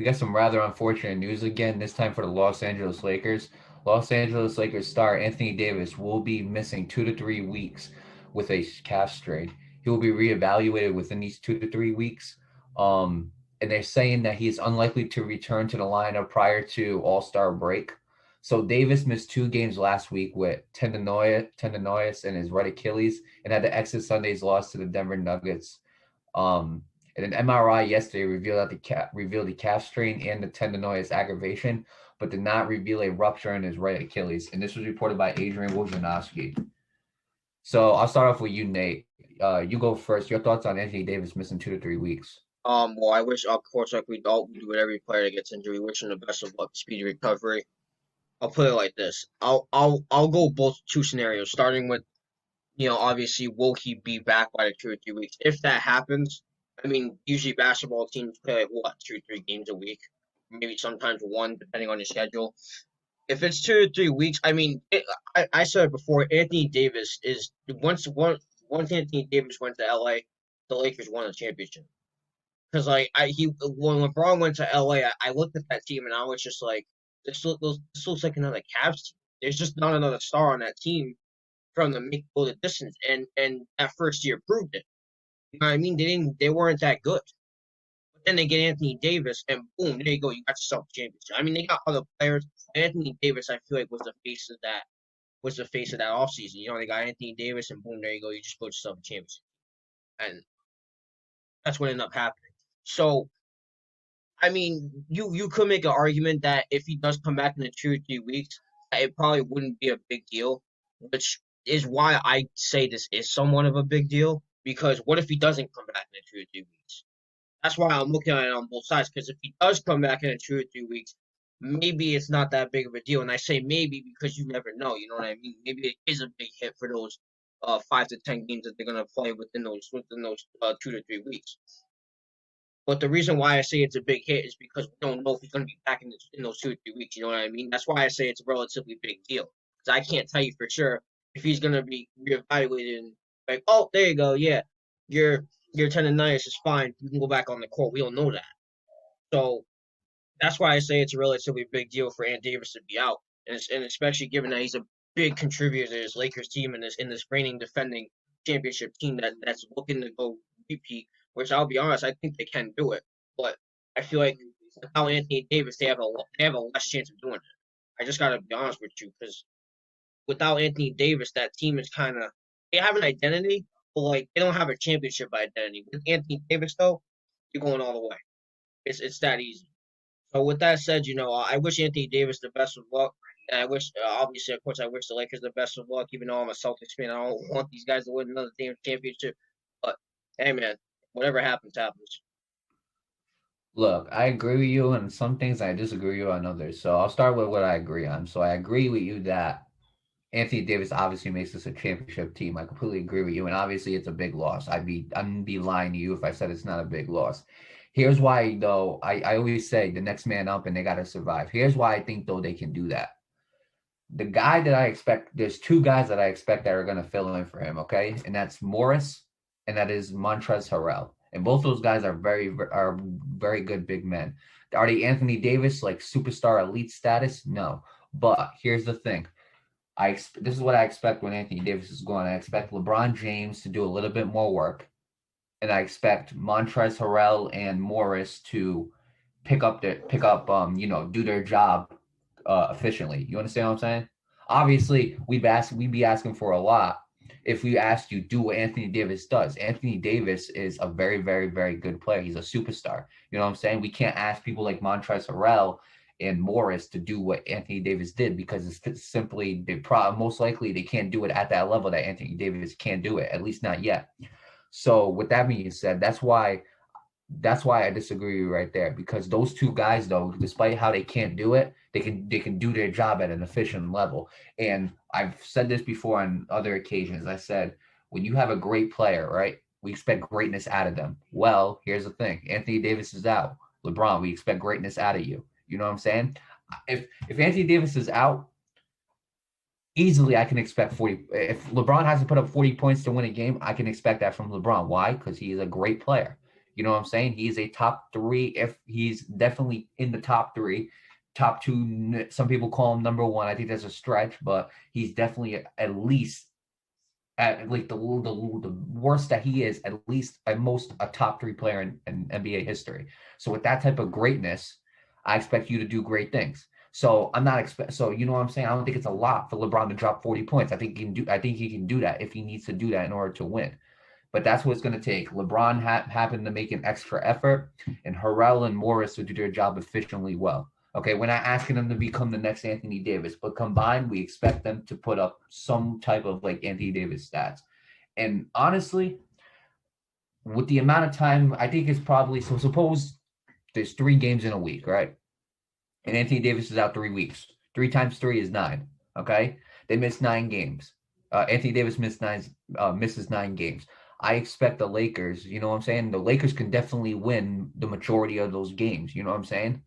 got some rather unfortunate news again, this time for the Los Angeles Lakers. Los Angeles Lakers star Anthony Davis will be missing 2 to 3 weeks with a calf strain. He will be reevaluated within these 2 to 3 weeks. And they're saying that he is unlikely to return to the lineup prior to All-Star break. So Davis missed 2 games last week with tendonitis in his right Achilles and had to exit Sunday's loss to the Denver Nuggets. And an MRI yesterday revealed the calf strain and the tendonitis aggravation, but did not reveal a rupture in his right Achilles. And this was reported by Adrian Wojnarowski. So I'll start off with you, Nate. You go first. Your thoughts on Anthony Davis missing 2 to 3 weeks? Well, I wish, of course, like we all do with every player that gets injured, we wish him the best of luck, speedy recovery. I'll put it like this. I'll go both two scenarios, starting with, obviously, will he be back by the 2 or 3 weeks? If that happens, I mean, usually basketball teams play like what, 2 or 3 games a week, maybe sometimes one, depending on your schedule. If it's 2 or 3 weeks, I mean, I said it before. Anthony Davis is once Anthony Davis went to LA, the Lakers won the championship. Because like when LeBron went to LA, I looked at that team and I was just like, this looks like another Cavs team. There's just not another star on that team from the make go the distance, and that first year proved it. You know what I mean? They weren't that good. But then they get Anthony Davis, and boom, there you go. You got yourself a championship. I mean, they got other players. Anthony Davis, I feel like was the face of that offseason. You know, they got Anthony Davis, and boom, there you go. You just built yourself a championship, and that's what ended up happening. So I mean, you could make an argument that if he does come back in the 2 or 3 weeks, it probably wouldn't be a big deal, which is why I say this is somewhat of a big deal. Because what if he doesn't come back in the 2 or 3 weeks? That's why I'm looking at it on both sides. Because if he does come back in the 2 or 3 weeks, maybe it's not that big of a deal. And I say maybe because you never know. You know what I mean? Maybe it is a big hit for those 5 to 10 games that they're gonna play within those 2 to 3 weeks. But the reason why I say it's a big hit is because we don't know if he's going to be back in those 2 or 3 weeks. You know what I mean? That's why I say it's a relatively big deal. Because I can't tell you for sure if he's going to be reevaluated and like, oh, there you go, yeah, your your tendonitis is fine. You can go back on the court. We don't know that. So that's why I say it's a relatively big deal for Ant Davis to be out, and especially given that he's a big contributor to this Lakers team and this reigning defending championship team that's looking to go repeat. Which I'll be honest, I think they can do it, but I feel like without Anthony Davis, they have a less chance of doing it. I just gotta be honest with you because without Anthony Davis, that team is kind of they have an identity, but like they don't have a championship identity. With Anthony Davis, though, you're going all the way. It's that easy. So with that said, I wish Anthony Davis the best of luck. And I wish, obviously, of course, I wish the Lakers the best of luck. Even though I'm a Celtics fan, I don't want these guys to win another damn championship. But hey, man, whatever happens, happens. Look, I agree with you on some things. I disagree with you on others. So I'll start with what I agree on. So I agree with you that Anthony Davis obviously makes this a championship team. I completely agree with you, and obviously it's a big loss. I'm be lying to you if I said it's not a big loss. Here's why, though. I always say the next man up, and they got to survive. Here's why I think though they can do that. The guy that I expect, there's 2 guys that I expect that are going to fill in for him. Okay, and that's Morris, and that is Montrezl Harrell. And both those guys are very good big men. Are they Anthony Davis like superstar elite status? No. But here's the thing. This is what I expect when Anthony Davis is going. I expect LeBron James to do a little bit more work, and I expect Montrezl Harrell and Morris to do their job efficiently. You understand what I'm saying? Obviously, we'd be asking for a lot if we asked you do what Anthony Davis does. Anthony Davis is a very, very, very good player. He's a superstar. You know what I'm saying? We can't ask people like Montrezl Harrell and Morris to do what Anthony Davis did because it's simply most likely they can't do it at that level that Anthony Davis can't do it, at least not yet. So with that being said, that's why I disagree with you right there because those 2 guys, though, despite how they can't do it, they can do their job at an efficient level. And I've said this before on other occasions. I said when you have a great player, right, we expect greatness out of them. Well, here's the thing: Anthony Davis is out. LeBron, we expect greatness out of you. You know what I'm saying? If Anthony Davis is out, easily I can expect 40. If LeBron has to put up 40 points to win a game, I can expect that from LeBron. Why? Because he is a great player. You know what I'm saying? He's a top three. If he's definitely in the top three, top two. Some people call him number one. I think that's a stretch, but he's definitely at least at like the worst that he is, at least at most a top three player in NBA history. So with that type of greatness, I expect you to do great things. So I'm not expect. So you know what I'm saying? I don't think it's a lot for LeBron to drop 40 points. I think he can do. I think he can do that if he needs to do that in order to win. But that's what it's going to take. LeBron happened to make an extra effort, and Harrell and Morris will do their job efficiently well. Okay, we're not asking them to become the next Anthony Davis, but combined, we expect them to put up some type of like Anthony Davis stats. And honestly, with the amount of time, I think it's probably so. Suppose there's 3 games in a week, right? And Anthony Davis is out 3 weeks. 3 times 3 is 9. Okay, they missed 9 games. Anthony Davis misses 9 games. I expect the Lakers. You know what I'm saying? The Lakers can definitely win the majority of those games. You know what I'm saying?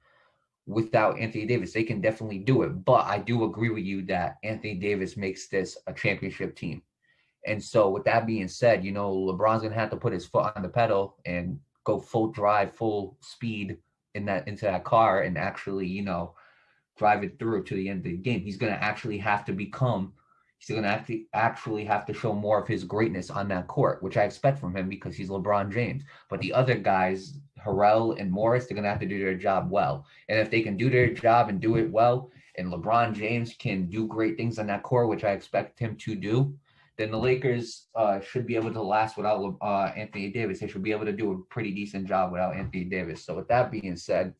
Without Anthony Davis, they can definitely do it. But I do agree with you that Anthony Davis makes this a championship team. And so, with that being said, LeBron's gonna have to put his foot on the pedal and go full drive, full speed into that car, and actually, drive it through to the end of the game. He's going to actually have to become. He's going to actually have to show more of his greatness on that court, which I expect from him because he's LeBron James. But the other guys, Harrell and Morris, they're going to have to do their job well. And if they can do their job and do it well, and LeBron James can do great things on that court, which I expect him to do, then the Lakers should be able to last without Anthony Davis. They should be able to do a pretty decent job without Anthony Davis. So with that being said,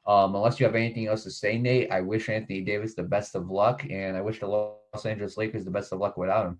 unless you have anything else to say, Nate, I wish Anthony Davis the best of luck, and I wish the Los Angeles Lakers the best of luck without him.